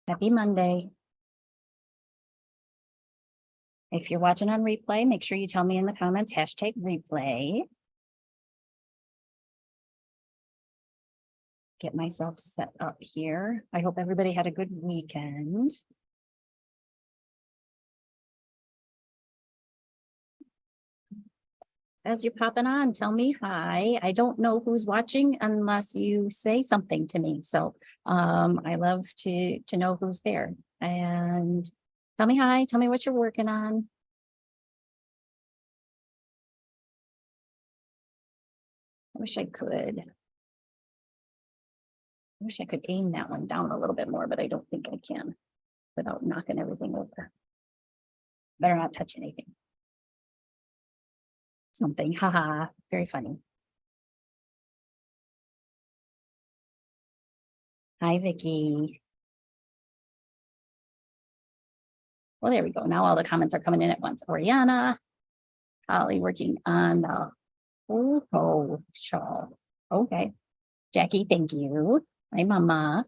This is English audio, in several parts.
Happy Monday. If you're watching on replay, make sure you tell me in the comments, #replay. Get myself set up here. I hope everybody had a good weekend. As you're popping on, tell me hi. I don't know who's watching unless you say something to me. So I love to know who's there. And tell me hi, tell me what you're working on. I wish I could. I wish I could aim that one down a little bit more, but I don't think I can without knocking everything over. Better not touch anything. Something, haha, very funny. Hi, Vicky. Well, there we go. Now all the comments are coming in at once. Oriana, Holly working on the photo shawl. Okay. Jackie, thank you. Hi, Mama.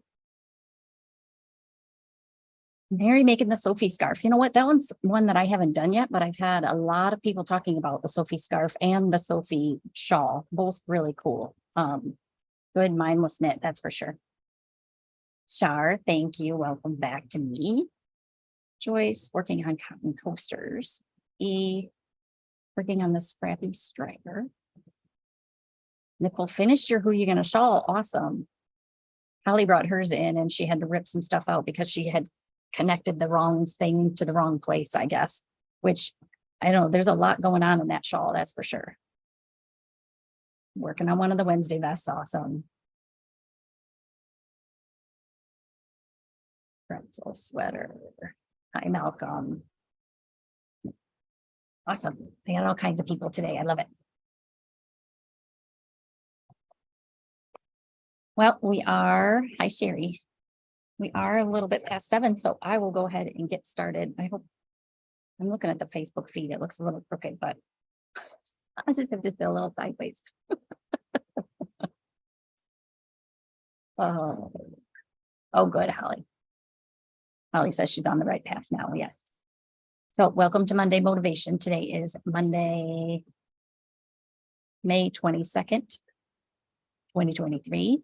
Mary making the Sophie scarf. You know what? That one's one that I haven't done yet, but I've had a lot of people talking about the Sophie scarf and the Sophie shawl. Both really cool. Good mindless knit, that's for sure. Shar, thank you. Welcome back to me. Joyce working on cotton coasters. E working on the scrappy striper. Nicole, finished your Who You Gonna Shawl. Awesome. Holly brought hers in and she had to rip some stuff out because she had connected the wrong thing to the wrong place, I guess, which I don't know. There's a lot going on in that shawl, that's for sure. Working on one of the Wednesday vests. Awesome. Pretzel sweater. Hi, Malcolm. Awesome. I got all kinds of people today. I love it. Well, we are, hi, Sherry. We are a little bit past 7, so I will go ahead and get started. I hope, I'm looking at the Facebook feed. It looks a little crooked, but I just have to feel a little sideways. Oh, good, Holly. Holly says she's on the right path now. Yes. So welcome to Monday Motivation. Today is Monday, May 22nd, 2023.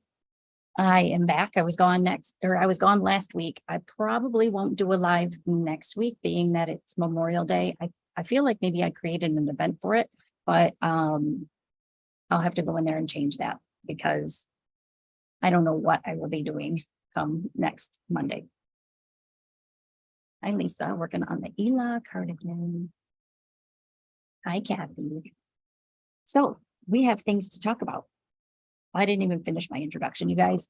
I am back. I was gone last week. I probably won't do a live next week, being that it's Memorial Day. I feel like maybe I created an event for it, but I'll have to go in there and change that because I don't know what I will be doing come next Monday. Hi, Lisa, working on the Ela cardigan. Hi, Kathy. So we have things to talk about. I didn't even finish my introduction, you guys.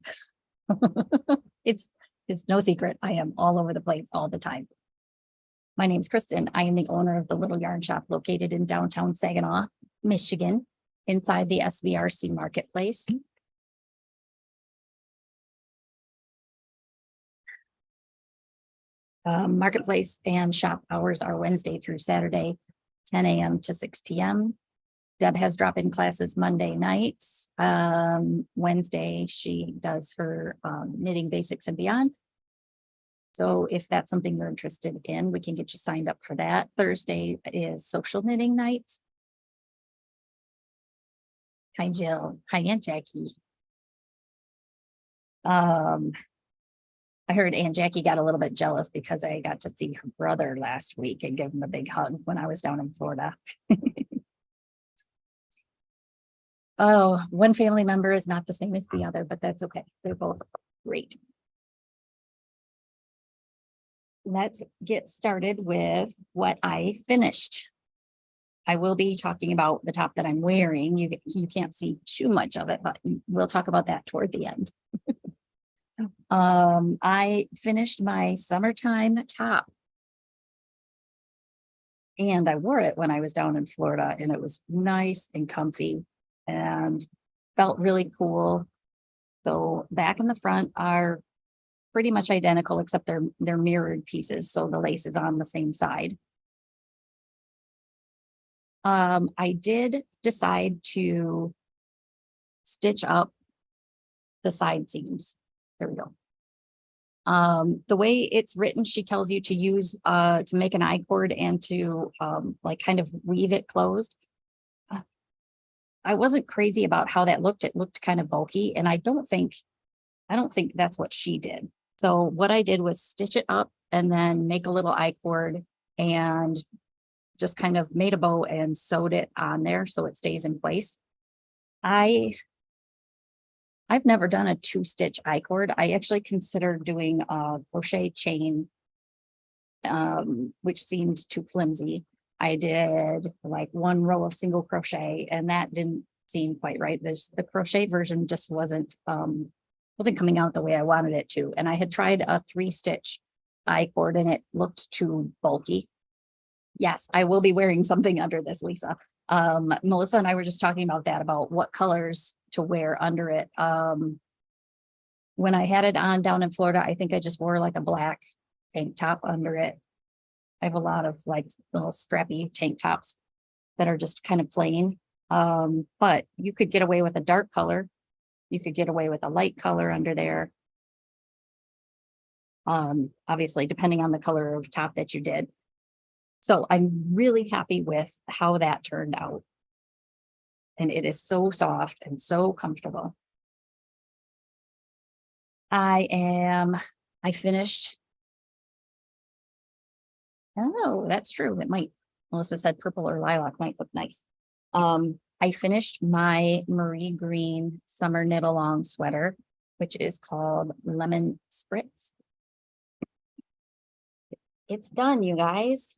It's no secret. I am all over the place all the time. My name is Kristen. I am the owner of the Little Yarn Shop located in downtown Saginaw, Michigan, inside the SVRC Marketplace. Marketplace and shop hours are Wednesday through Saturday, 10 a.m. to 6 p.m. Deb has drop-in classes Monday nights. Wednesday, she does her knitting basics and beyond. So if that's something you're interested in, we can get you signed up for that. Thursday is social knitting nights. Hi, Jill. Hi, Aunt Jackie. I heard Aunt Jackie got a little bit jealous because I got to see her brother last week and give him a big hug when I was down in Florida. Oh, one family member is not the same as the other, but that's okay. They're both great. Let's get started with what I finished. I will be talking about the top that I'm wearing. You can't see too much of it, but we'll talk about that toward the end. I finished my summertime top. And I wore it when I was down in Florida, and it was nice and comfy and felt really cool. So back and the front are pretty much identical, except they're mirrored pieces. So the lace is on the same side. I did decide to stitch up the side seams. There we go. The way it's written, she tells you to use, to make an I-cord and to, like kind of weave it closed. I wasn't crazy about how that looked. It looked kind of bulky, and I don't think that's what she did. So what I did was stitch it up and then make a little I-cord and just kind of made a bow and sewed it on there so it stays in place. I've never done a 2-stitch I-cord. I actually considered doing a crochet chain, which seemed too flimsy. I did like 1 row of single crochet, and that didn't seem quite right. The crochet version just wasn't coming out the way I wanted it to. And I had tried a 3-stitch I-cord and it looked too bulky. Yes, I will be wearing something under this, Lisa. Melissa and I were just talking about that, about what colors to wear under it. When I had it on down in Florida, I think I just wore like a black tank top under it. I have a lot of like little strappy tank tops that are just kind of plain. But you could get away with a dark color. You could get away with a light color under there. Obviously, depending on the color of top that you did. So I'm really happy with how that turned out. And it is so soft and so comfortable. I finished. Oh, that's true. It might, Melissa said purple or lilac might look nice. I finished my Marie Green summer knit along sweater, which is called Lemon Spritz. It's done, you guys.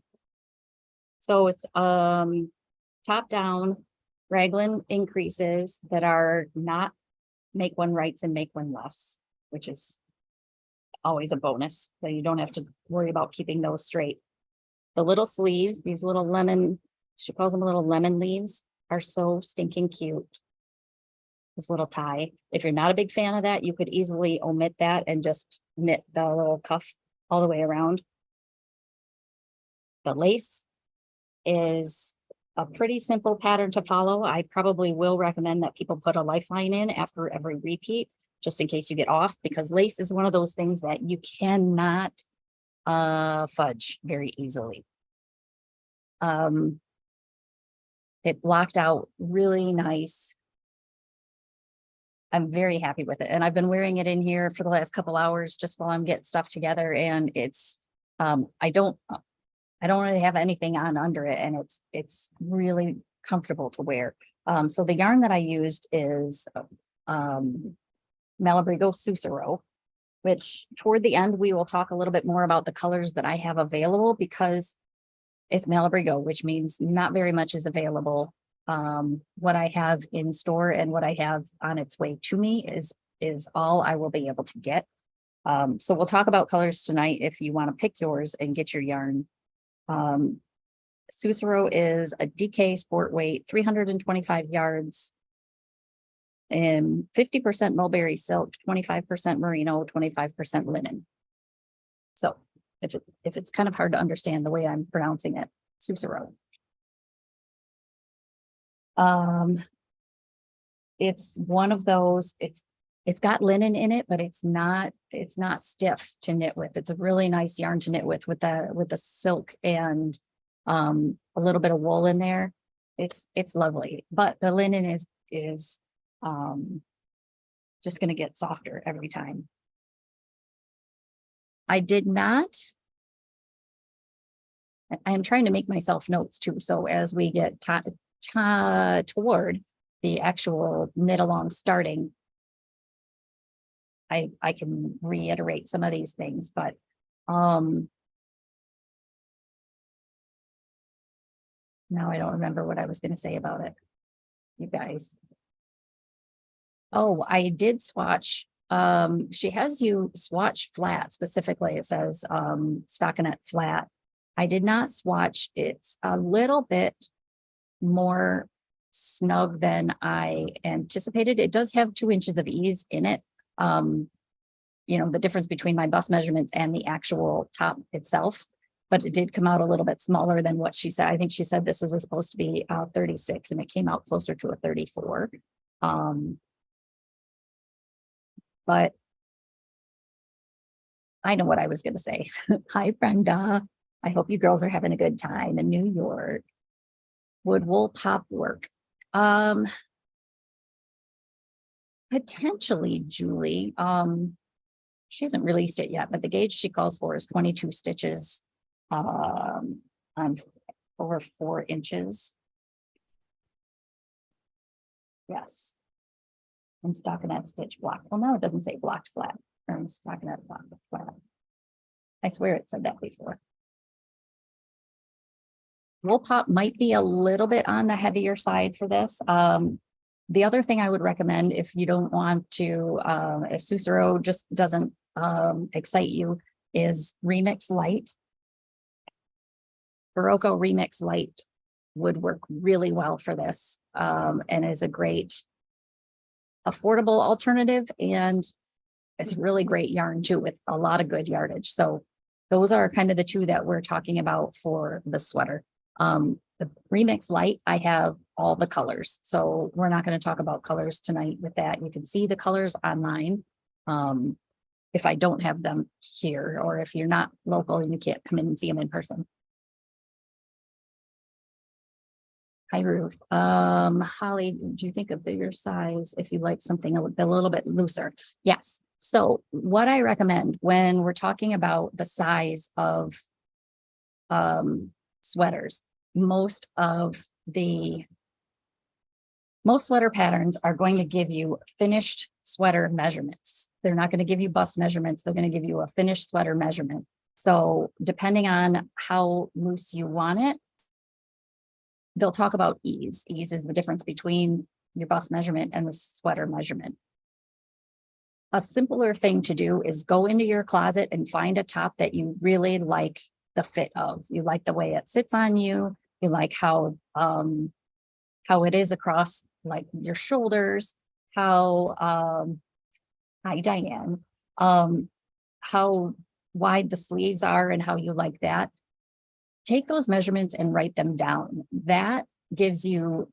So it's top down raglan increases that are not make one rights and make one lefts, which is always a bonus. So you don't have to worry about keeping those straight. The little sleeves, these little lemon, she calls them little lemon leaves, are so stinking cute. This little tie. If you're not a big fan of that, you could easily omit that and just knit the little cuff all the way around. The lace is a pretty simple pattern to follow. I probably will recommend that people put a lifeline in after every repeat, just in case you get off, because lace is one of those things that you cannot fudge very easily. It blocked out really nice. I'm very happy with it. And I've been wearing it in here for the last couple hours just while I'm getting stuff together. And it's, I don't really have anything on under it, and it's really comfortable to wear. So the yarn that I used is Malabrigo Sucero, which toward the end, we will talk a little bit more about the colors that I have available, because it's Malabrigo, which means not very much is available. What I have in store and what I have on its way to me is all I will be able to get. So we'll talk about colors tonight if you want to pick yours and get your yarn. Sucero is a DK sport weight, 325 yards, and 50% mulberry silk, 25% merino, 25% linen. So if it's kind of hard to understand the way I'm pronouncing it, Sucero. It's one of those, it's got linen in it, but it's not stiff to knit with. It's a really nice yarn to knit with the silk and a little bit of wool in there. It's lovely, but the linen is just going to get softer every time. I did not. I'm trying to make myself notes too, so as we get toward the actual knit along starting, I can reiterate some of these things, but now I don't remember what I was going to say about it, you guys. Oh, I did swatch. She has you swatch flat specifically. It says stockinette flat. I did not swatch. It's a little bit more snug than I anticipated. It does have 2 inches of ease in it. You know, the difference between my bust measurements and the actual top itself, but it did come out a little bit smaller than what she said. I think she said this was supposed to be 36 and it came out closer to a 34. But I know what I was going to say. Hi, Brenda. I hope you girls are having a good time in New York. Would wool pop work? Potentially, Julie. She hasn't released it yet, but the gauge she calls for is 22 stitches on over 4 inches. Yes. And stockinette stitch block. Well, no, it doesn't say blocked flat. Or stockinette blocked flat. I swear it said that before. Wool pop might be a little bit on the heavier side for this. The other thing I would recommend if you don't want to, if Susuro just doesn't excite you, is Remix Light. Barocco Remix Light would work really well for this and is a great affordable alternative, and it's a really great yarn too with a lot of good yardage. So those are kind of the two that we're talking about for the sweater. The Remix Light, I have all the colors, so we're not going to talk about colors tonight with that. You can see the colors online if I don't have them here, or if you're not local and you can't come in and see them in person. Hi, Ruth. Holly, do you think a bigger size if you like something a little bit looser? Yes. So what I recommend when we're talking about the size of sweaters, most sweater patterns are going to give you finished sweater measurements. They're not going to give you bust measurements. They're going to give you a finished sweater measurement. So depending on how loose you want it, they'll talk about ease. Ease is the difference between your bust measurement and the sweater measurement. A simpler thing to do is go into your closet and find a top that you really like the fit of. You like the way it sits on you. You like how it is across like your shoulders, how hi Diane, how wide the sleeves are and how you like that. Take those measurements and write them down. That gives you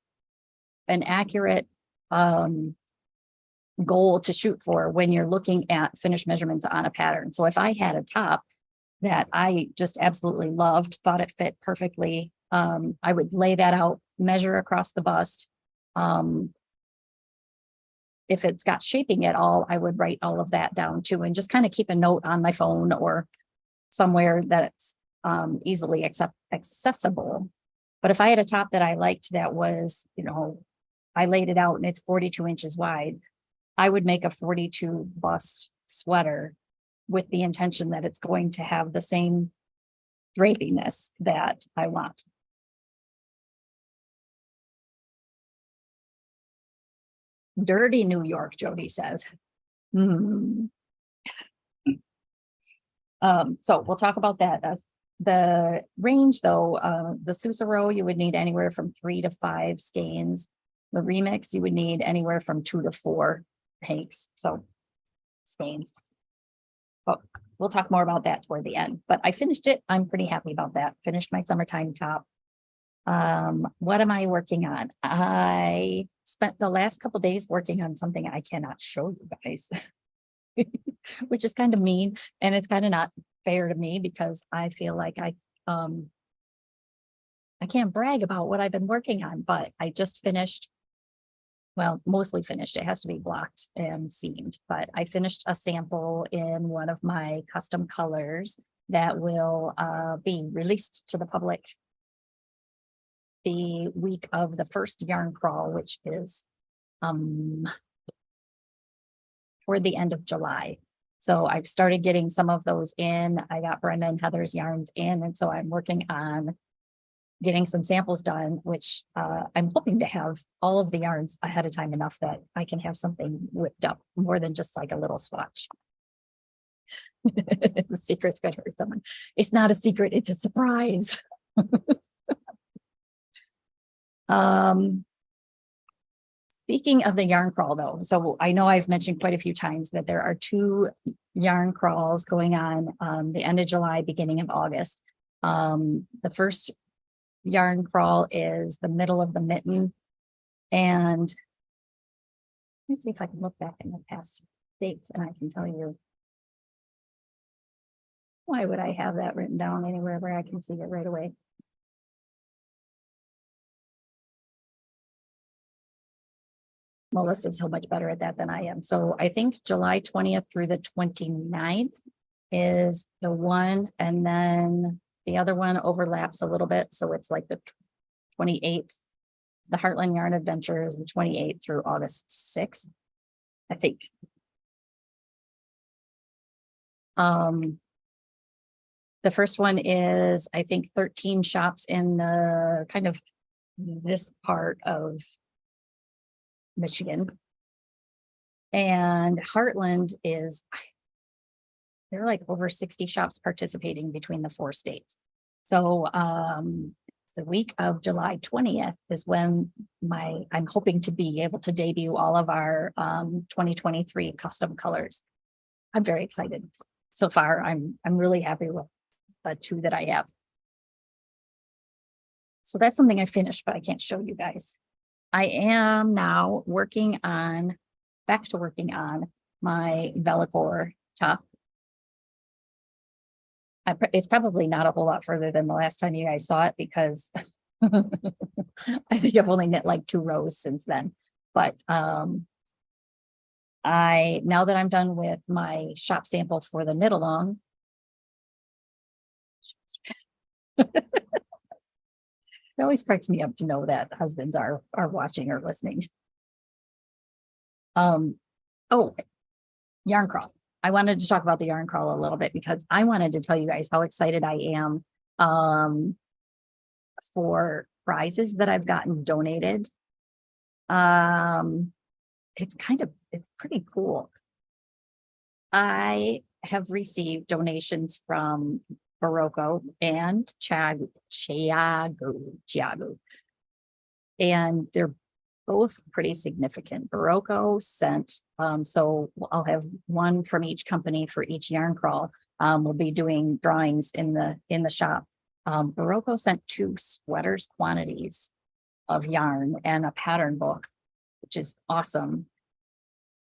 an accurate goal to shoot for when you're looking at finished measurements on a pattern. So if I had a top that I just absolutely loved, thought it fit perfectly, I would lay that out, measure across the bust. If it's got shaping at all, I would write all of that down too, and just kind of keep a note on my phone or somewhere that it's easily accessible. But if I had a top that I liked that was, I laid it out and it's 42 inches wide, I would make a 42 bust sweater with the intention that it's going to have the same drapiness that I want. Dirty New York, Jody says. So we'll talk about that. The range though, the Susuro, you would need anywhere from 3 to 5 skeins. The Remix, you would need anywhere from 2 to 4 hanks. So skeins. But we'll talk more about that toward the end. But I finished it. I'm pretty happy about that. Finished my summertime top. What am I working on? I spent the last couple days working on something I cannot show you guys, which is kind of mean, and it's kind of not fair to me because I feel like I can't brag about what I've been working on, but I just finished, well, mostly finished. It has to be blocked and seamed, but I finished a sample in one of my custom colors that will be released to the public the week of the first yarn crawl, which is toward the end of July. So I've started getting some of those in. I got Brenda and Heather's yarns in, and so I'm working on getting some samples done, which I'm hoping to have all of the yarns ahead of time enough that I can have something whipped up more than just like a little swatch. The secret's gonna hurt someone. It's not a secret, it's a surprise. Speaking of the yarn crawl though, so I know I've mentioned quite a few times that there are 2 yarn crawls going on the end of July, beginning of August. The first yarn crawl is the middle of the mitten, and let me see if I can look back in the past dates and I can tell you Why would I have that written down anywhere where I can see it right away? Melissa's so much better at that than I am. So I think July 20th through the 29th is the one, and then the other one overlaps a little bit. So it's like the 28th. The Heartland Yarn Adventure is the 28th through August 6th, I think. The first one is, I think, 13 shops in the kind of this part of Michigan. And Heartland is, there are like over 60 shops participating between the 4 states. So the week of July 20th is when I'm hoping to be able to debut all of our 2023 custom colors. I'm very excited. So far, I'm really happy with the 2 that I have. So that's something I finished, but I can't show you guys. I am now back to working on my Velacor top. It's probably not a whole lot further than the last time you guys saw it, because I think I've only knit like 2 rows since then. But now that I'm done with my shop sample for the knit along, it always cracks me up to know that husbands are watching or listening. Oh, yarn crawl. I wanted to talk about the yarn crawl a little bit, because I wanted to tell you guys how excited I am for prizes that I've gotten donated. It's pretty cool. I have received donations from Barocco and Chiago, and they're both pretty significant. Barocco sent, so I'll have one from each company for each yarn crawl. We'll be doing drawings in the shop. Barocco sent 2 sweaters quantities of yarn and a pattern book, which is awesome.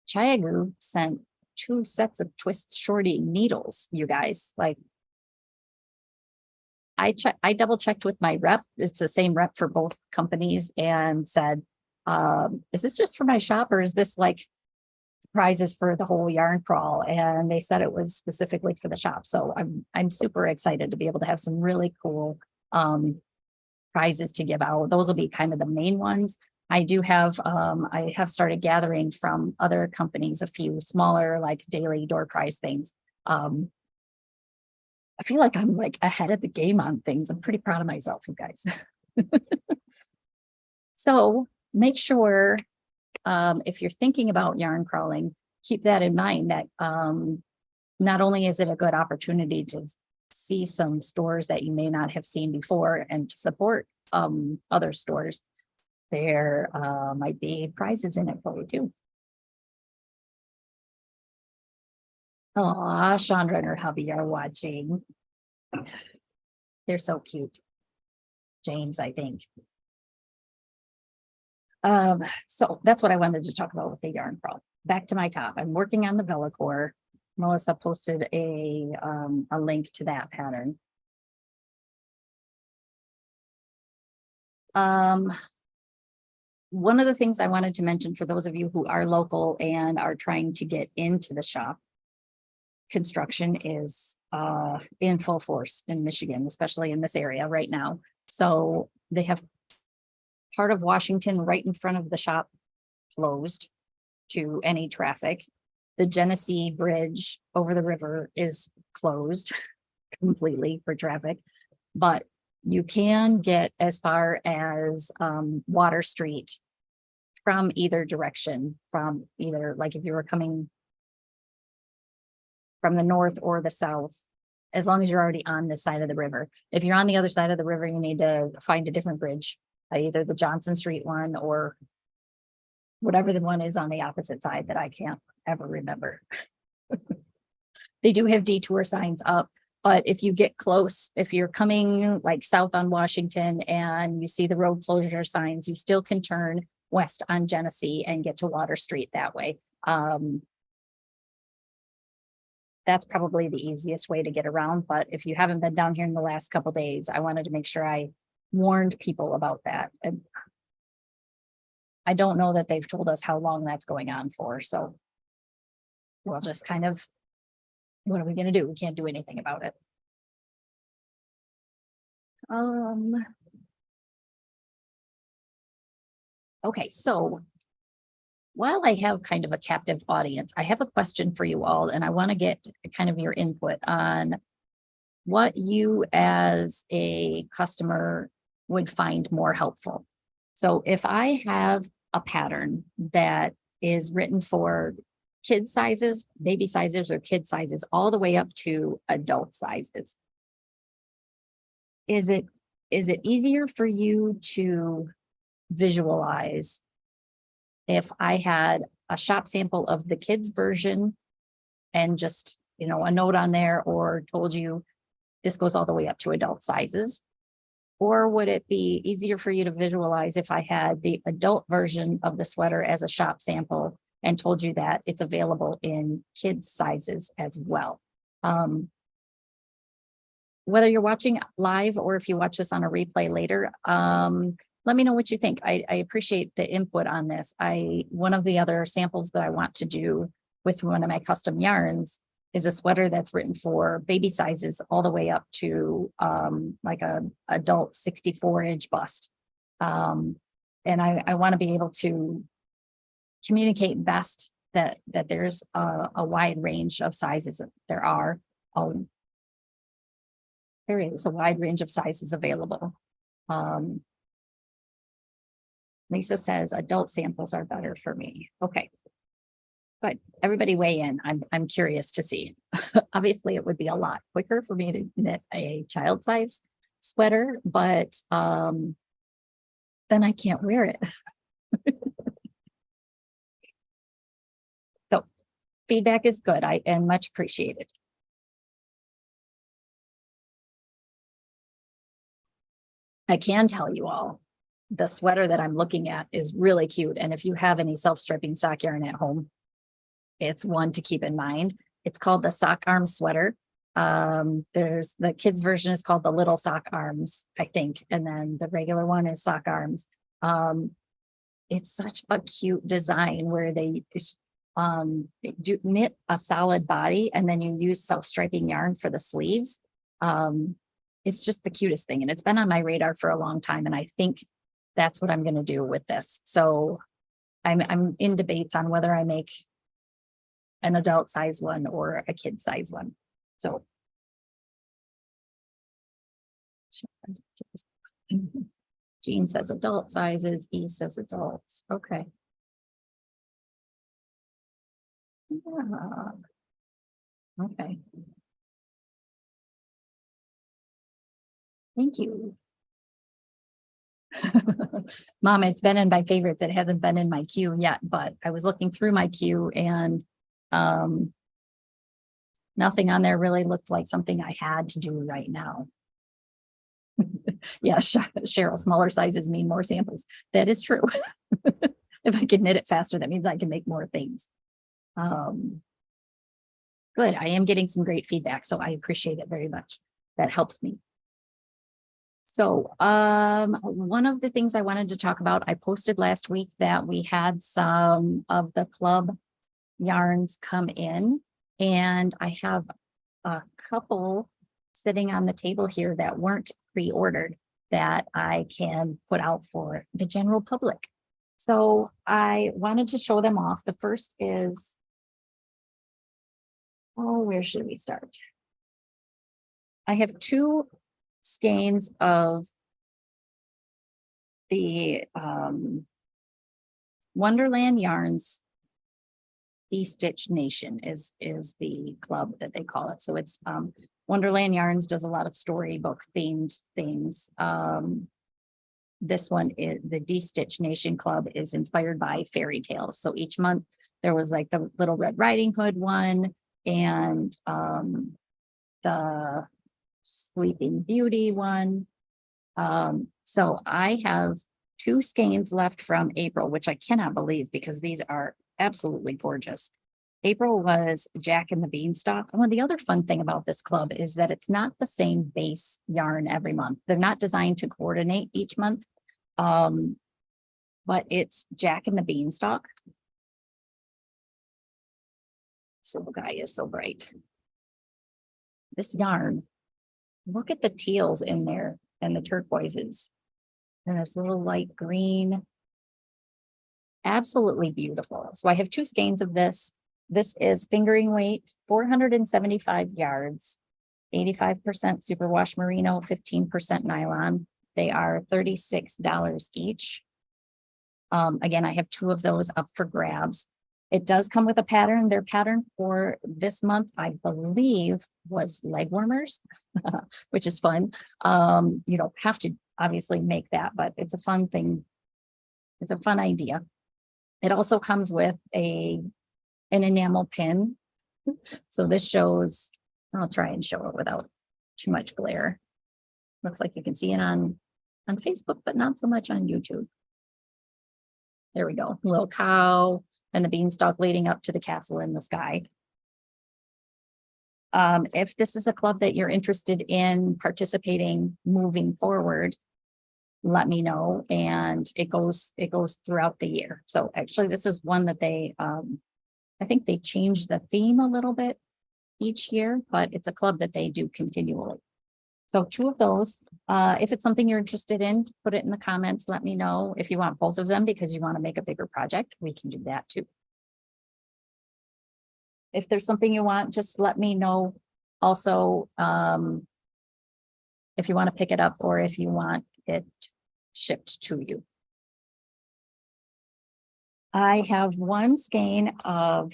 Chiago sent 2 sets of twist shorty needles, you guys. Like, I double checked with my rep. It's the same rep for both companies, and said, is this just for my shop, or is this like prizes for the whole yarn crawl? And they said it was specifically for the shop. So I'm super excited to be able to have some really cool prizes to give out. Those will be kind of the main ones. I have started gathering from other companies a few smaller, like daily door prize things. I feel like I'm like ahead of the game on things. I'm pretty proud of myself, you guys. So make sure, if you're thinking about yarn crawling, keep that in mind, that not only is it a good opportunity to see some stores that you may not have seen before and to support other stores, there might be prizes in it for you too. Oh, Chandra and her hubby are watching. They're so cute. James, I think. So that's what I wanted to talk about with the yarn crawl. Back to my top. I'm working on the Velacor. Melissa posted a link to that pattern. One of the things I wanted to mention for those of you who are local and are trying to get into the shop, construction is in full force in Michigan, especially in this area right now. So they have part of Washington right in front of the shop closed to any traffic. The Genesee Bridge over the river is closed completely for traffic, but you can get as far as Water Street from either direction, from either, like if you were coming from the north or the south, as long as you're already on this side of the river. If you're on the other side of the river, you need to find a different bridge, either the Johnson Street one or whatever the one is on the opposite side that I can't ever remember. They do have detour signs up, but if you get close, if you're coming like south on Washington and you see the road closure signs, you still can turn west on Genesee and get to Water Street that way. that's probably the easiest way to get around. But if you haven't been down here in the last couple days, I wanted to make sure I warned people about that. And I don't know that they've told us how long that's going on for, so we'll just kind of, what are we gonna do? We can't do anything about it. Okay, so while I have kind of a captive audience, I have a question for you all, and I want to get kind of your input on what you as a customer would find more helpful. So if I have a pattern that is written for kid sizes, baby sizes, or kid sizes, all the way up to adult sizes, is it easier for you to visualize if I had a shop sample of the kids version and just, a note on there, or told you this goes all the way up to adult sizes? Or would it be easier for you to visualize if I had the adult version of the sweater as a shop sample and told you that it's available in kids sizes as well? Whether you're watching live or if you watch this on a replay later, let me know what you think. I appreciate the input on this. One of the other samples that I want to do with one of my custom yarns is a sweater that's written for baby sizes all the way up to like a adult 64-inch bust. And I want to be able to communicate best that there's a wide range of sizes. There is a wide range of sizes available. Lisa says adult samples are better for me. Okay. But everybody weigh in. I'm curious to see. Obviously, it would be a lot quicker for me to knit a child size sweater, but then I can't wear it. So feedback is good. And much appreciated. I can tell you all, the sweater that I'm looking at is really cute. And if you have any self-striping sock yarn at home, it's one to keep in mind. It's called the sock arm sweater. There's the kids version is called the little sock arms, I think. And then the regular one is sock arms. It's such a cute design where they do knit a solid body and then you use self-striping yarn for the sleeves. It's just the cutest thing. And it's been on my radar for a long time. And I think that's what I'm going to do with this. So I'm in debates on whether I make an adult size one or a kid size one. So Jean says adult sizes, E says adults. Okay. Yeah. Okay. Thank you. Mom, it's been in my favorites. It hasn't been in my queue yet, but I was looking through my queue and nothing on there really looked like something I had to do right now. Yeah, Cheryl, smaller sizes mean more samples. That is true. If I can knit it faster, that means I can make more things. Good. I am getting some great feedback, so I appreciate it very much. That helps me. So one of the things I wanted to talk about, I posted last week that we had some of the club yarns come in, and I have a couple sitting on the table here that weren't pre-ordered that I can put out for the general public. So I wanted to show them off. The first is, where should we start? I have two skeins of the Wonderland Yarns D-Stitch Nation is the club that they call it. So it's Wonderland Yarns does a lot of storybook themed things. This one is the D-Stitch Nation Club is inspired by fairy tales. So each month there was like the Little Red Riding Hood one and the Sleeping Beauty one. So I have two skeins left from April, which I cannot believe because these are absolutely gorgeous. April was Jack and the Beanstalk. And the other fun thing about this club is that it's not the same base yarn every month. They're not designed to coordinate each month. But it's Jack and the Beanstalk. So the guy is so bright. This yarn, look at the teals in there and the turquoises and this little light green. Absolutely beautiful. So I have 2 skeins of this. This is fingering weight, 475 yards, 85% superwash merino, 15% nylon. They are $36 each. Again, I have 2 of those up for grabs. It does come with a pattern. Their pattern for this month, I believe, was leg warmers, which is fun. You don't have to obviously make that, but it's a fun thing. It's a fun idea. It also comes with an enamel pin. So this shows, I'll try and show it without too much glare. Looks like you can see it on Facebook, but not so much on YouTube. There we go. Little cow and the beanstalk leading up to the castle in the sky. If this is a club that you're interested in participating moving forward, let me know. And it goes throughout the year. So actually this is one that they, I think they changed the theme a little bit each year, but it's a club that they do continually. So 2 of those. If it's something you're interested in, put it in the comments. Let me know. If you want both of them because you want to make a bigger project, we can do that too. If there's something you want, just let me know. Also, if you want to pick it up or if you want it shipped to you. I have 1 skein of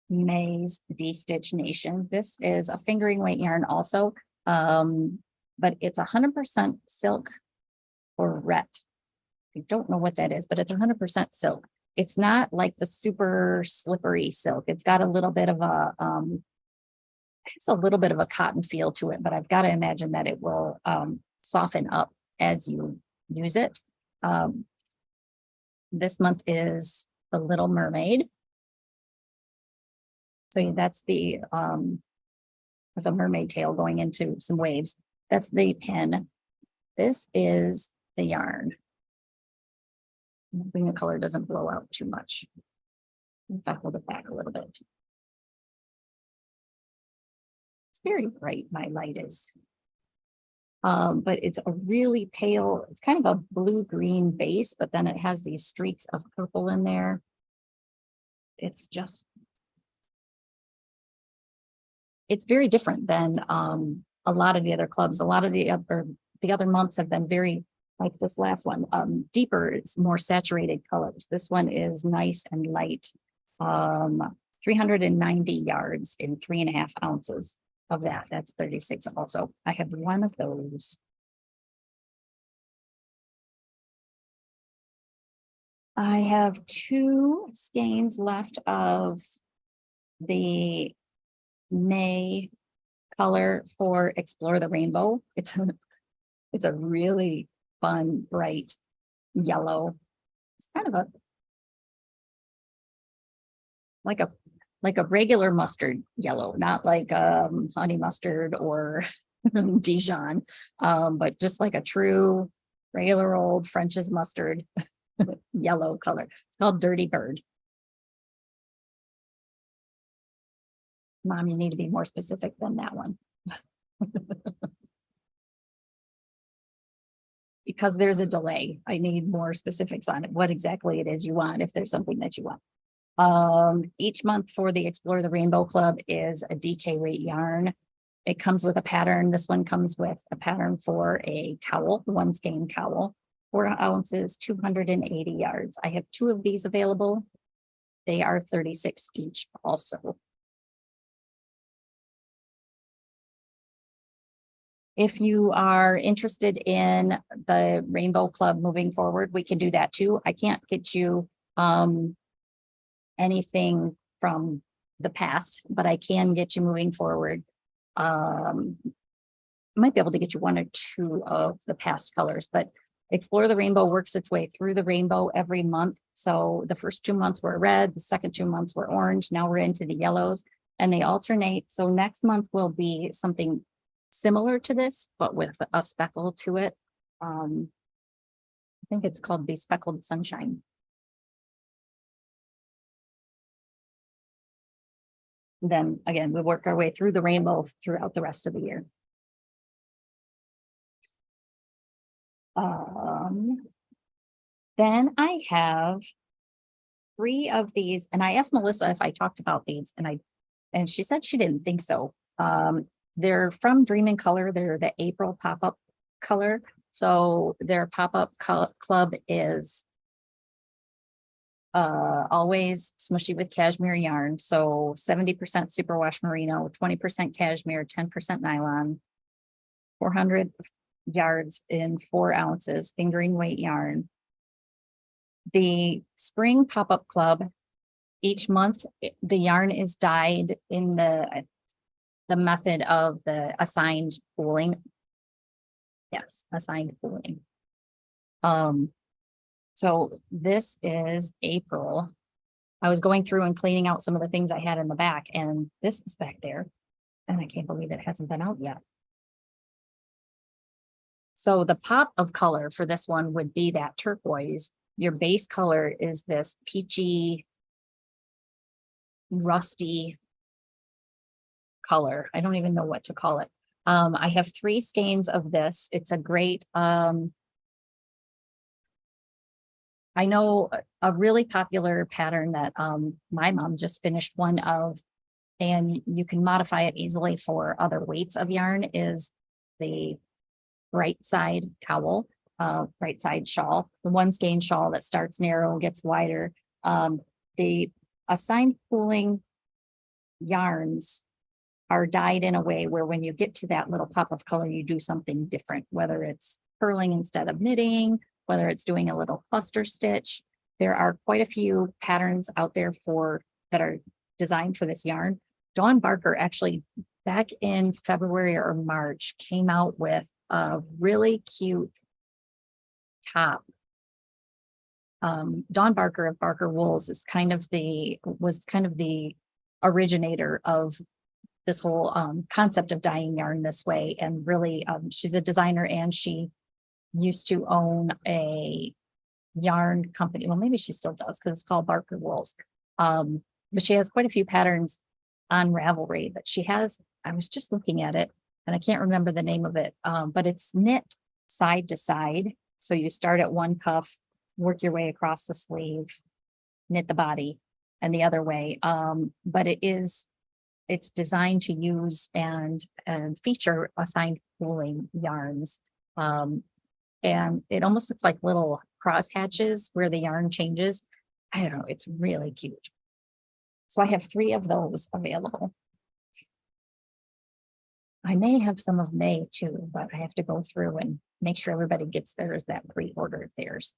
May's D-Stitch Nation. This is a fingering weight yarn also, but it's 100% silk or ret. I don't know what that is, but it's 100% silk. It's not like the super slippery silk. It's got a little bit of a, it's a little bit of a cotton feel to it, but I've got to imagine that it will soften up as you use it. This month is the Little Mermaid. So that's the, there's a mermaid tail going into some waves. That's the pin. This is the yarn. I'm hoping the color doesn't blow out too much. In fact, hold it back a little bit. It's very bright, my light is. But it's a really pale, it's kind of a blue-green base, but then it has these streaks of purple in there. It's just, it's very different than a lot of the other clubs. A lot of the other months have been very, like this last one, deeper, it's more saturated colors. This one is nice and light. 390 yards in 3.5 ounces of that. That's 36 also. I have 1 of those. I have 2 skeins left of the May color for Explore the Rainbow. It's a really fun, bright yellow. It's kind of a like a regular mustard yellow, not like honey mustard or Dijon, but just like a true regular old French's mustard yellow color. It's called Dirty Bird. Mom, you need to be more specific than that one. Because there's a delay. I need more specifics on it, what exactly it is you want, if there's something that you want. Each month for the Explore the Rainbow Club is a DK weight yarn. It comes with a pattern. This one comes with a pattern for a cowl, 1 skein cowl, 4 ounces, 280 yards. I have 2 of these available. They are 36 each also. If you are interested in the Rainbow Club moving forward, we can do that too. I can't get you anything from the past, but I can get you moving forward. I might be able to get you 1 or 2 of the past colors, but Explore the Rainbow works its way through the rainbow every month. So the first 2 months were red, the second 2 months were orange. Now we're into the yellows and they alternate. So next month will be something similar to this, but with a speckle to it. I think it's called Bespeckled Sunshine. Then again, we work our way through the rainbow throughout the rest of the year. Then I have 3 of these, and I asked Melissa if I talked about these, and she said she didn't think so. They're from Dream in Color. They're the April pop-up color. So their pop-up club is always smushy with cashmere yarn. So 70% superwash merino, 20% cashmere, 10% nylon, 400 yards in 4 ounces, fingering weight yarn. The spring pop-up club, each month the yarn is dyed in the method of the assigned pooling. Yes, assigned pooling. So this is April. I was going through and cleaning out some of the things I had in the back, and this was back there, and I can't believe it hasn't been out yet. So the pop of color for this one would be that turquoise. Your base color is this peachy, rusty color. I don't even know what to call it. I have 3 skeins of this. It's a great, I know a really popular pattern that my mom just finished one of, and you can modify it easily for other weights of yarn, is the right side cowl, right side shawl, the 1 skein shawl that starts narrow, gets wider. The assigned pooling yarns are dyed in a way where when you get to that little pop of color, you do something different, whether it's purling instead of knitting, whether it's doing a little cluster stitch. There are quite a few patterns out there that are designed for this yarn. Dawn Barker actually back in February or March came out with a really cute top. Dawn Barker of Barker Wools was kind of the originator of this whole concept of dyeing yarn this way. And really, she's a designer, and she used to own a yarn company. Well, maybe she still does, because it's called Barker Wools. But she has quite a few patterns on Ravelry that she has. I was just looking at it and I can't remember the name of it, but it's knit side to side. So you start at one cuff, work your way across the sleeve, knit the body, and the other way. But it's designed to use and feature assigned pooling yarns. And it almost looks like little cross hatches where the yarn changes. I don't know, it's really cute. So I have 3 of those available. I may have some of May too, but I have to go through and make sure everybody gets theirs that pre-ordered theirs.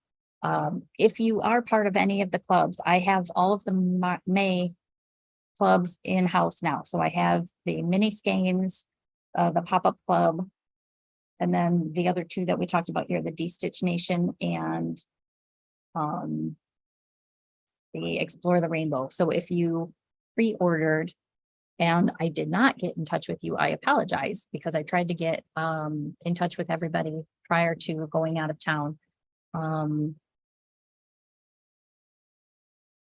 If you are part of any of the clubs, I have all of the May clubs in-house now. So I have the mini skeins, the pop-up club, and then the other 2 that we talked about here, the D-Stitch Nation and the Explore the Rainbow. So if you pre-ordered and I did not get in touch with you, I apologize, because I tried to get in touch with everybody prior to going out of town.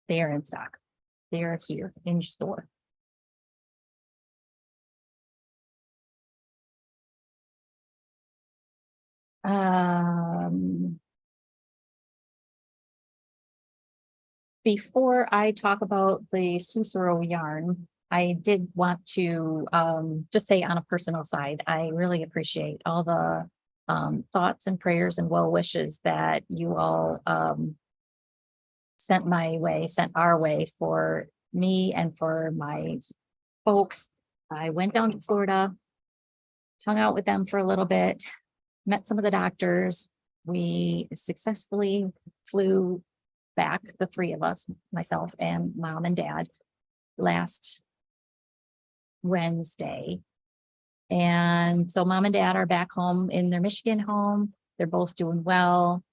They are in stock. They are here in store. Before I talk about the Susuro yarn, I did want to just say on a personal side, I really appreciate all the thoughts and prayers and well wishes that you all sent our way for me and for my folks. I went down to Florida, hung out with them for a little bit, met some of the doctors. We successfully flew back, the 3 of us, myself and mom and dad, last Wednesday. And so mom and dad are back home in their Michigan home. they're both doing well.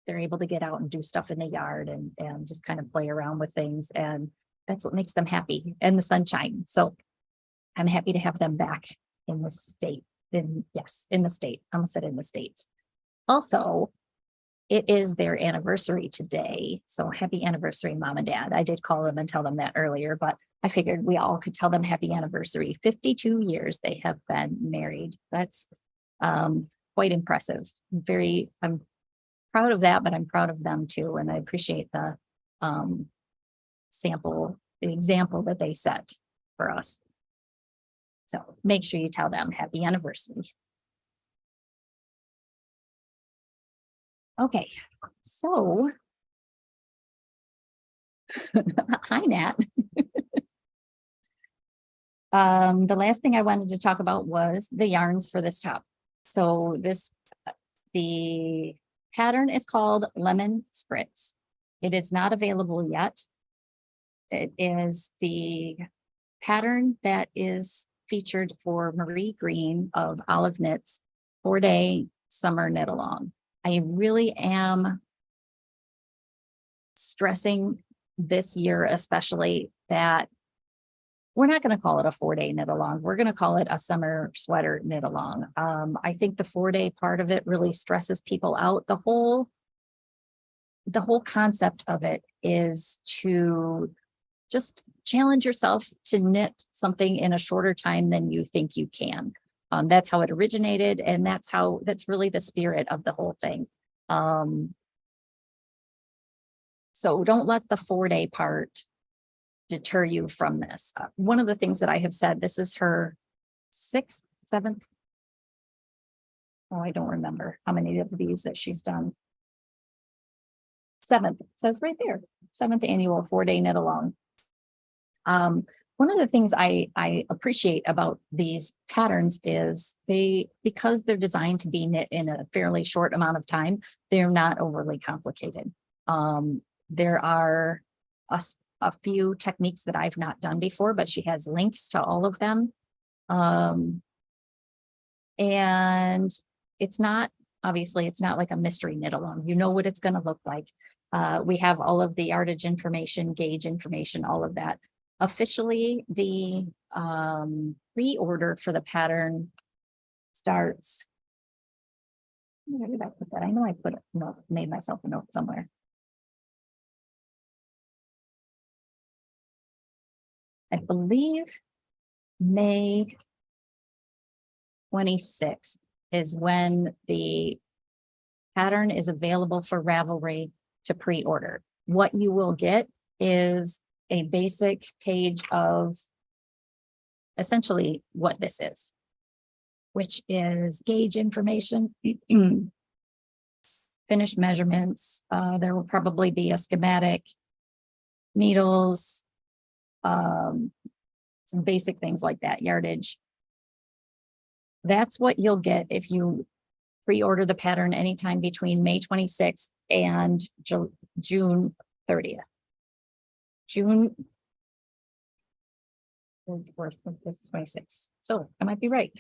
They're able to get out and do stuff in the yard and just kind of play around with things. And that's what makes them happy, and the sunshine. So I'm happy to have them back in the state. In the state. I almost said in the States. Also, it is their anniversary today. So happy anniversary, Mom and Dad. I did call them and tell them that earlier, but I figured we all could tell them happy anniversary. 52 years they have been married. That's quite impressive. I'm proud of that, but I'm proud of them too. And I appreciate the example that they set for us. So make sure you tell them happy anniversary. Okay, so hi, Nat. The last thing I wanted to talk about was the yarns for this top. So the pattern is called Lemon Spritz. It is not available yet. It is the pattern that is featured for Marie Green of Olive Knits 4-day summer knit along. I really am stressing this year, especially, that we're not going to call it a 4-day knit along. We're going to call it a summer sweater knit along. I think the 4-day part of it really stresses people out. The whole concept of it is to just challenge yourself to knit something in a shorter time than you think you can. That's how it originated, and that's really the spirit of the whole thing. So don't let the 4-day part deter you from this. One of the things that I have said, this is her 6th, 7th. Oh, I don't remember how many of these that she's done. 7th, it says right there, 7th annual 4-day knit along. One of the things I appreciate about these patterns is because they're designed to be knit in a fairly short amount of time, they're not overly complicated. There are a few techniques that I've not done before, but she has links to all of them. And obviously it's not like a mystery knit along. You know what it's going to look like. We have all of the yardage information, gauge information, all of that. Officially, the pre-order for the pattern starts. Where did I put that? I know I made myself a note somewhere. I believe May 26th is when the pattern is available for Ravelry to pre-order. What you will get is a basic page of essentially what this is, which is gauge information, finished measurements. There will probably be a schematic, needles, some basic things like that, yardage. That's what you'll get if you pre-order the pattern anytime between May 26th and June 30th. June 26th. So I might be right.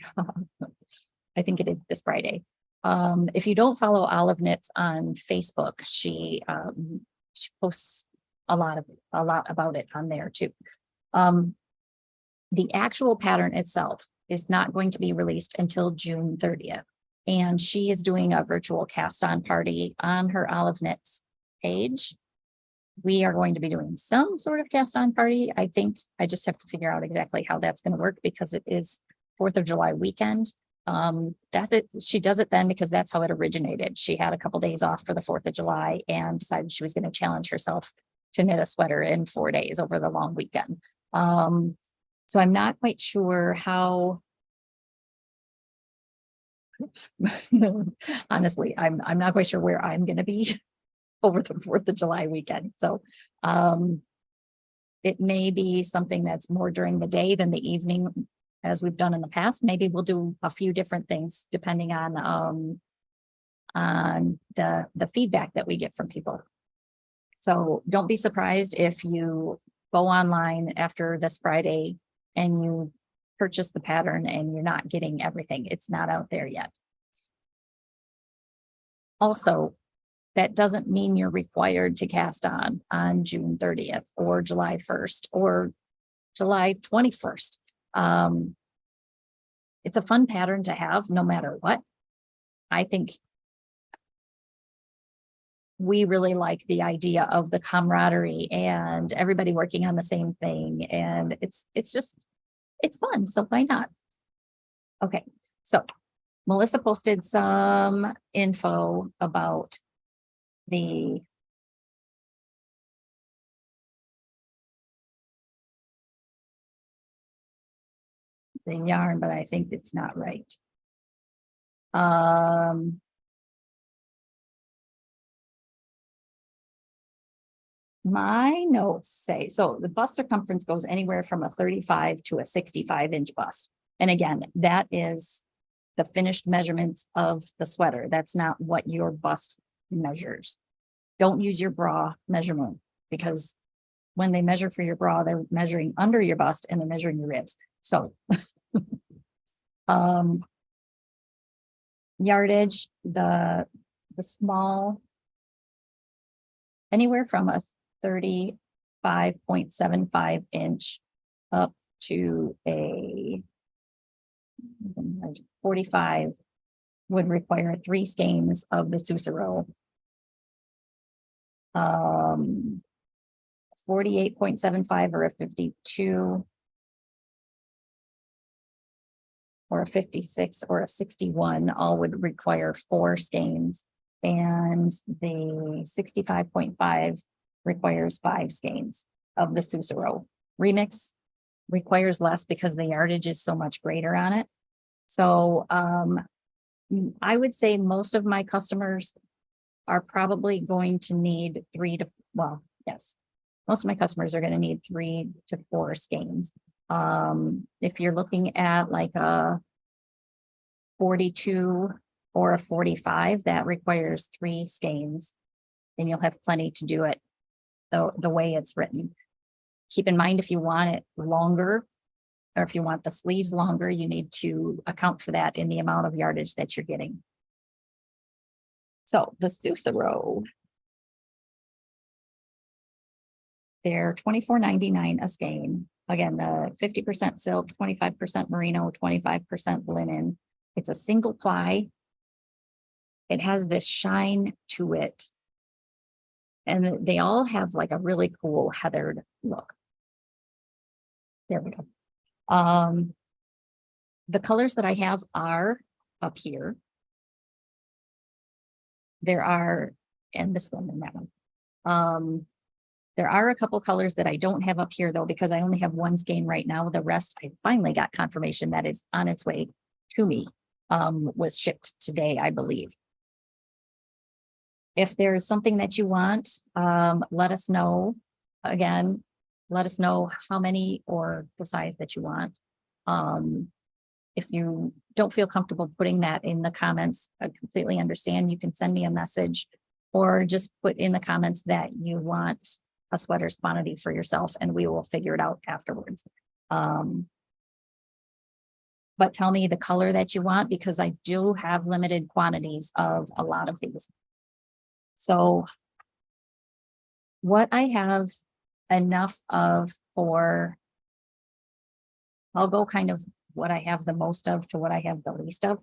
I think it is this Friday. If you don't follow Olive Knits on Facebook, she posts a lot about it on there too. The actual pattern itself is not going to be released until June 30th. And she is doing a virtual cast on party on her Olive Knits page. We are going to be doing some sort of cast on party. I think I just have to figure out exactly how that's going to work because it is 4th of July weekend. That's it. She does it then because that's how it originated. She had a couple days off for the 4th of July and decided she was going to challenge herself to knit a sweater in 4 days over the long weekend. So I'm not quite sure how. Honestly, I'm not quite sure where I'm going to be over the 4th of July weekend. So it may be something that's more during the day than the evening, as we've done in the past. Maybe we'll do a few different things depending on the feedback that we get from people. So don't be surprised if you go online after this Friday and you purchase the pattern and you're not getting everything. It's not out there yet. Also, that doesn't mean you're required to cast on June 30th or July 1st or July 21st. It's a fun pattern to have no matter what. I think we really like the idea of the camaraderie and everybody working on the same thing. And it's fun. So why not? Okay. So Melissa posted some info about the yarn, but I think it's not right. My notes say, so the bust circumference goes anywhere from a 35 to a 65-inch bust. And again, that is the finished measurements of the sweater. That's not what your bust measures. Don't use your bra measurement, because when they measure for your bra, they're measuring under your bust and they're measuring your ribs. So yardage, the small, anywhere from a 35.75 inch up to a 45 would require 3 skeins of the Cicero. 48.75 or a 52 or a 56 or a 61 all would require 4 skeins, and the 65.5 requires 5 skeins of the Cicero. Remix requires less because the yardage is so much greater on it. So I would say most of my customers are probably going to need 3 to, well, yes, most of my customers are going to need 3 to 4 skeins. If you're looking at like a 42 or a 45, that requires 3 skeins, and you'll have plenty to do it the way it's written. Keep in mind, if you want it longer, or if you want the sleeves longer, you need to account for that in the amount of yardage that you're getting. So the Cicero, they're $24.99 a skein. Again, the 50% silk, 25% merino, 25% linen. It's a single ply. It has this shine to it. And they all have like a really cool heathered look. There we go. The colors that I have are up here. There are, and this one and that one. There are a couple colors that I don't have up here though, because I only have 1 skein right now. The rest, I finally got confirmation that is on its way to me, was shipped today, I believe. If there's something that you want, let us know. Again, let us know how many or the size that you want. If you don't feel comfortable putting that in the comments, I completely understand. You can send me a message or just put in the comments that you want a sweater's quantity for yourself, and we will figure it out afterwards. But tell me the color that you want, because I do have limited quantities of a lot of these. So what I have enough of for, I'll go kind of what I have the most of to what I have the least of.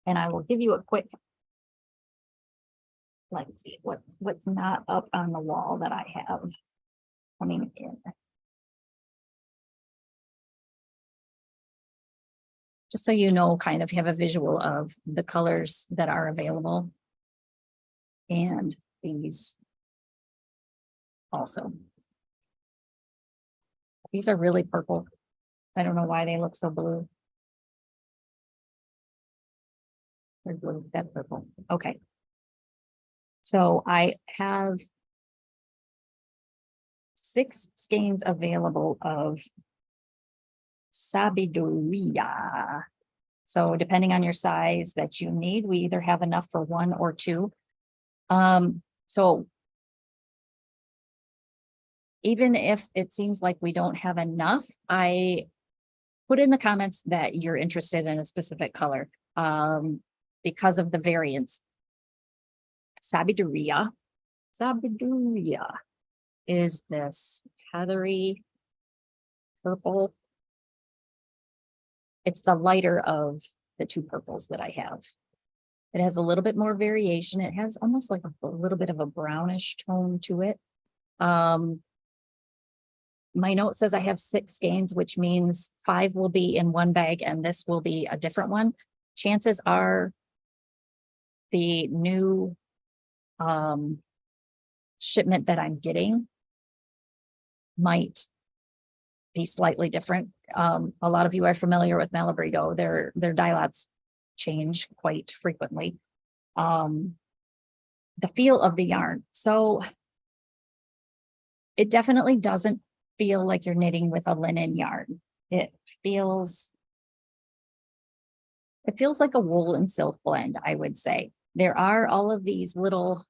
And I will give you a quick, let's see what's not up on the wall that I have coming in. Just so you know, kind of have a visual of the colors that are available. And these also. These are really purple. I don't know why they look so blue. They're blue, that's purple. Okay. So I have 6 skeins available of Sabiduria. So depending on your size that you need, we either have enough for 1 or 2. So even if it seems like we don't have enough, I put in the comments that you're interested in a specific color, because of the variants. Sabiduria is this heathery purple. It's the lighter of the two purples that I have. It has a little bit more variation. It has almost like a little bit of a brownish tone to it. My note says I have 6 skeins, which means 5 will be in one bag and this will be a different one. Chances are the new shipment that I'm getting might be slightly different. A lot of you are familiar with Malabrigo. Their dye lots change quite frequently. The feel of the yarn. So it definitely doesn't feel like you're knitting with a linen yarn. It feels like a wool and silk blend, I would say. There are all of these little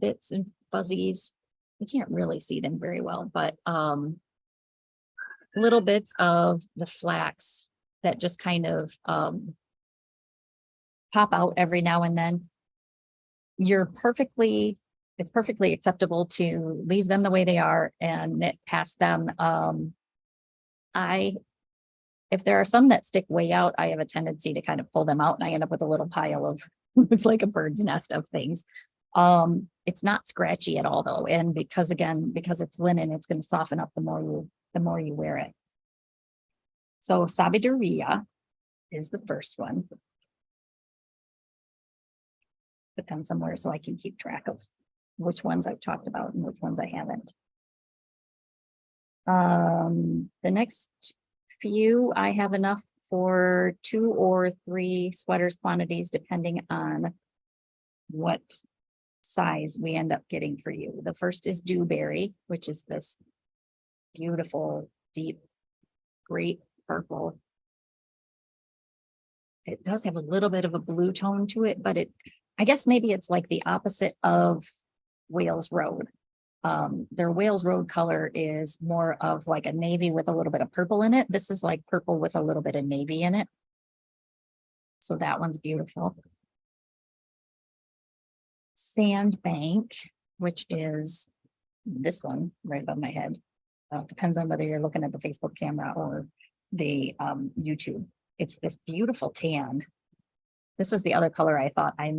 bits and fuzzies. You can't really see them very well, but little bits of the flax that just kind of pop out every now and then. It's perfectly acceptable to leave them the way they are and knit past them. If there are some that stick way out, I have a tendency to kind of pull them out and I end up with a little pile of, it's like a bird's nest of things. It's not scratchy at all though. And because it's linen, it's going to soften up the more you wear it. So Sabiduria is the first one. Put them somewhere so I can keep track of which ones I've talked about and which ones I haven't. The next few, I have enough for 2 or 3 sweaters quantities, depending on what size we end up getting for you. The first is Dewberry, which is this beautiful, deep, great purple. It does have a little bit of a blue tone to it, but I guess maybe it's like the opposite of Wales Road. Their Wales Road color is more of like a navy with a little bit of purple in it. This is like purple with a little bit of navy in it. So that one's beautiful. Sandbank, which is this one right above my head. Depends on whether you're looking at the Facebook camera or the YouTube. It's this beautiful tan. This is the other color I thought I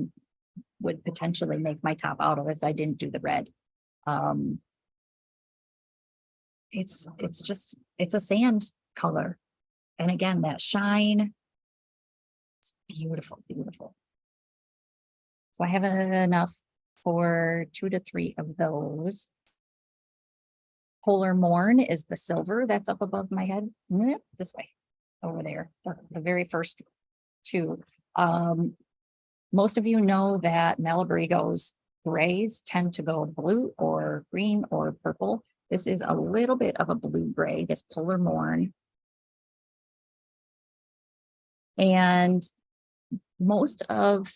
would potentially make my top out of if I didn't do the red. It's a sand color. And again, that shine, it's beautiful, beautiful. So I have enough for 2 to 3 of those. Polar Morn is the silver that's up above my head. This way, over there, the very first 2. Most of you know that Malabrigo's grays tend to go blue or green or purple. This is a little bit of a blue gray, this Polar Morn. And most of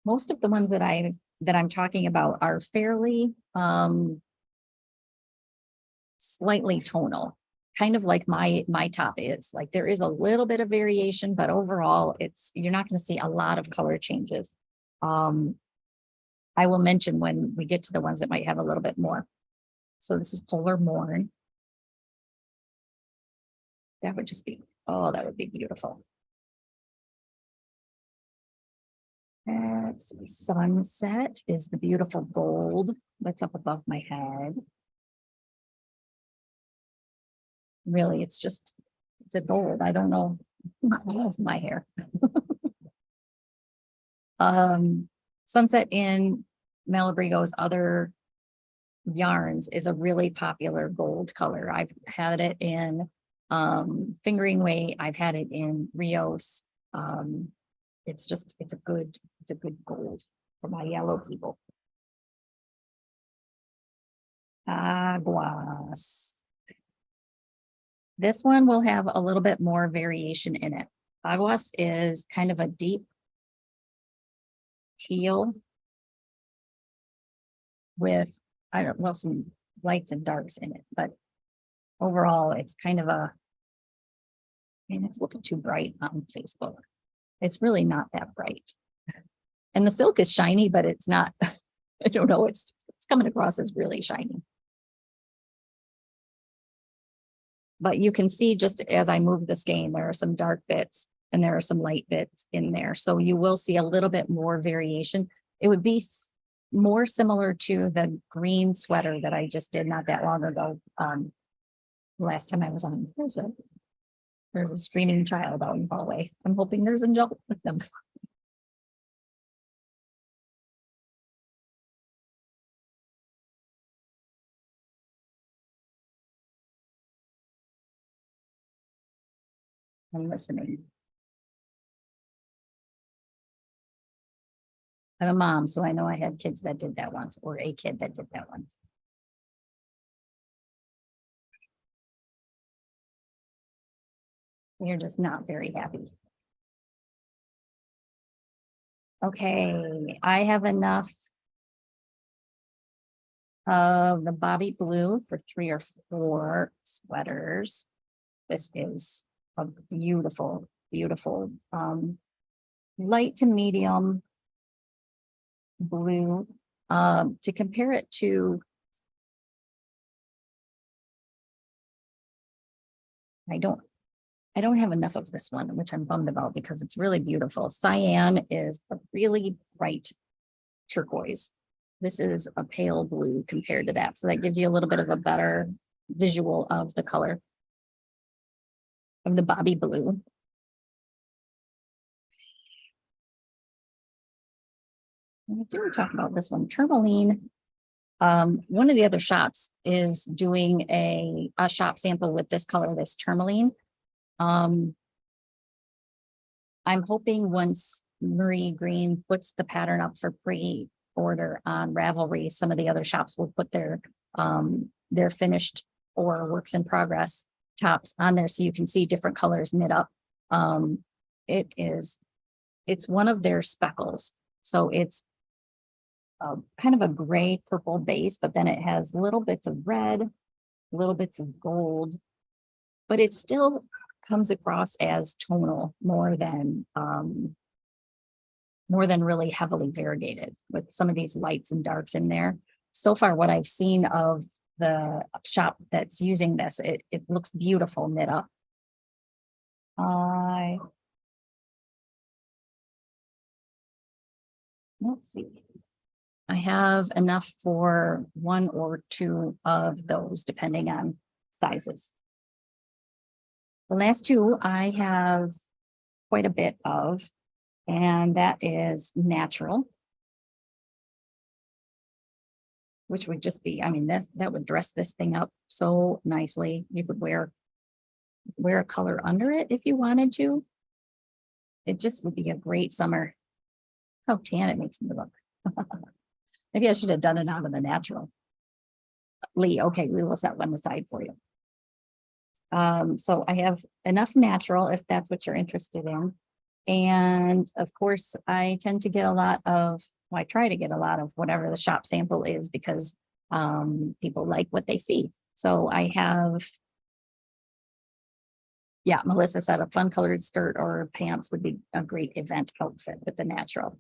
the ones that I'm talking about are fairly slightly tonal, kind of like my top is. Like there is a little bit of variation, but overall you're not going to see a lot of color changes. I will mention when we get to the ones that might have a little bit more. So this is Polar Morn. That would just be, that would be beautiful. Let's see, Sunset is the beautiful gold that's up above my head. Really, it's a gold. I don't know. That's my hair. Sunset in Malabrigo's other yarns is a really popular gold color. I've had it in Fingering Way. I've had it in Rios. It's a good gold for my yellow people. Aguas. This one will have a little bit more variation in it. Aguas is kind of a deep teal with, some lights and darks in it, but overall, it's kind of and it's looking too bright on Facebook. It's really not that bright. And the silk is shiny, but it's not, I don't know, it's coming across as really shiny. But you can see just as I move the skein, there are some dark bits and there are some light bits in there. So you will see a little bit more variation. It would be more similar to the green sweater that I just did not that long ago. Last time I was on, there's a screaming child out in the hallway. I'm hoping there's an adult with them. I'm listening. I'm a mom, so I know I had kids that did that once, or a kid that did that once. You're just not very happy. Okay, I have enough of the bobby blue for 3 or 4 sweaters. This is a beautiful, beautiful light to medium blue. To compare it to, I don't have enough of this one, which I'm bummed about because it's really beautiful. Cyan is a really bright turquoise. This is a pale blue compared to that. So that gives you a little bit of a better visual of the color of the bobby blue. I didn't talk about this one, tourmaline. One of the other shops is doing a shop sample with this color, this tourmaline. I'm hoping once Marie Green puts the pattern up for pre-order on Ravelry, some of the other shops will put their finished or works in progress tops on there so you can see different colors knit up. It's one of their speckles. So it's kind of a gray purple base, but then it has little bits of red, little bits of gold, but it still comes across as tonal more than really heavily variegated with some of these lights and darks in there. So far, what I've seen of the shop that's using this, it looks beautiful knit up. Let's see. I have enough for 1 or 2 of those, depending on sizes. The last 2 I have quite a bit of, and that is natural, which would just be, I mean, that would dress this thing up so nicely. You could wear a color under it if you wanted to. It just would be a great summer. How tan it makes me look. Maybe I should have done it out of the natural. Lee, okay, we will set one aside for you. So I have enough natural if that's what you're interested in. And of course, I tend to get a lot of, well, I try to get a lot of whatever the shop sample is because people like what they see. So I have, yeah, Melissa said a fun colored skirt or pants would be a great event outfit with the natural.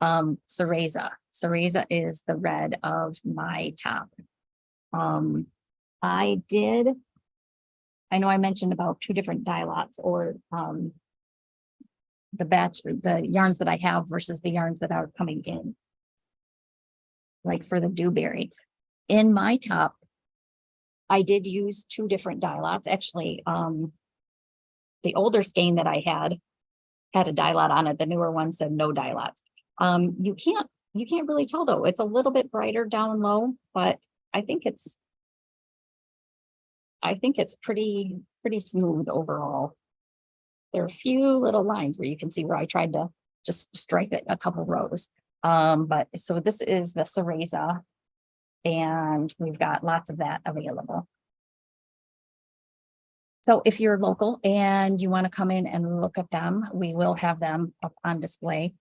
Cereza is the red of my top. I know I mentioned about 2 different dye lots or the yarns that I have versus the yarns that are coming in. Like for the dewberry. In my top, I did use 2 different dye lots. Actually, the older skein that I had a dye lot on it. The newer one said no dye lots. You can't really tell though. It's a little bit brighter down low, but I think it's pretty smooth overall. There are a few little lines where you can see where I tried to just stripe it a couple rows. But so this is the Cereza, and we've got lots of that available. So if you're local and you want to come in and look at them, we will have them up on display.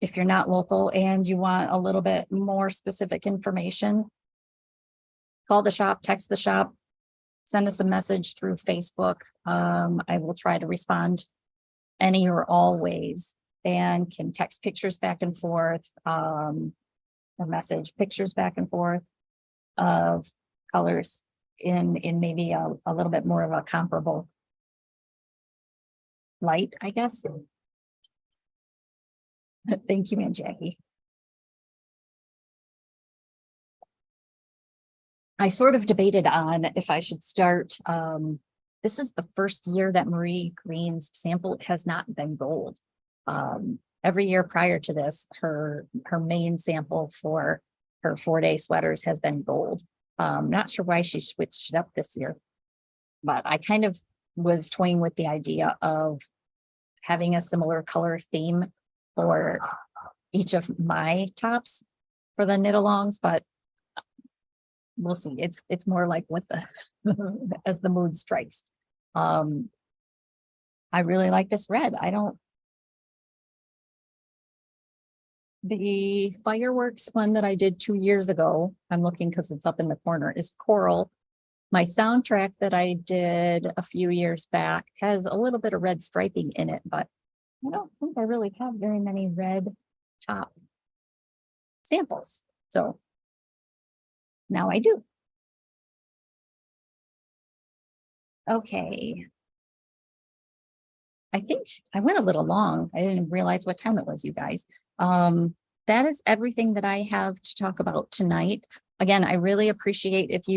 If you're not local and you want a little bit more specific information, call the shop, text the shop. send us a message through Facebook. I will try to respond any or all ways, and can text pictures back and forth, or message pictures back and forth of colors in maybe a little bit more of a comparable light, I guess. Thank you, Aunt Jackie. I sort of debated on if I should start, this is the first year that Marie Green's sample has not been gold. Every year prior to this, her main sample for her 4-day sweaters has been gold. Not sure why she switched it up this year, but I kind of was toying with the idea of having a similar color theme for each of my tops for the knit alongs, but we'll see. It's more like what the as the mood strikes. I really like this red. The fireworks one that I did 2 years ago, I'm looking because it's up in the corner, is coral. My soundtrack that I did a few years back has a little bit of red striping in it, but I don't think I really have very many red top samples. So now I do. Okay. I think I went a little long. I didn't realize what time it was, you guys. That is everything that I have to talk about tonight. Again, I really appreciate if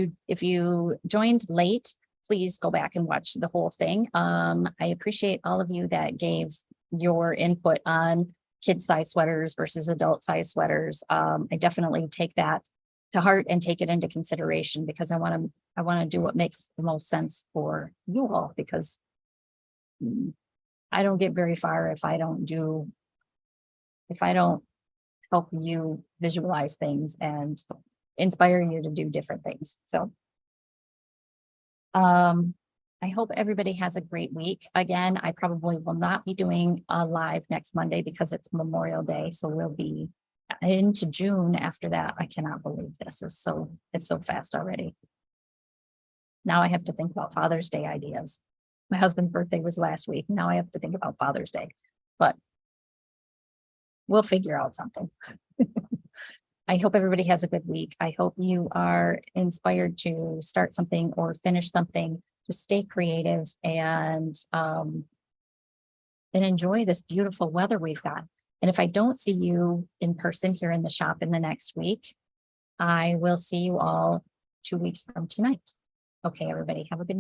you joined late, please go back and watch the whole thing. I appreciate all of you that gave your input on kid size sweaters versus adult size sweaters. I definitely take that to heart and take it into consideration, because I want to do what makes the most sense for you all, because I don't get very far if I don't help you visualize things and inspire you to do different things. So I hope everybody has a great week. Again, I probably will not be doing a live next Monday because it's Memorial Day. So we'll be into June after that. I cannot believe this is it's so fast already. Now I have to think about Father's Day ideas. My husband's birthday was last week. Now I have to think about Father's Day, but we'll figure out something. I hope everybody has a good week. I hope you are inspired to start something or finish something. Just stay creative and enjoy this beautiful weather we've got. And if I don't see you in person here in the shop in the next week, I will see you all 2 weeks from tonight. Okay, everybody, have a good night.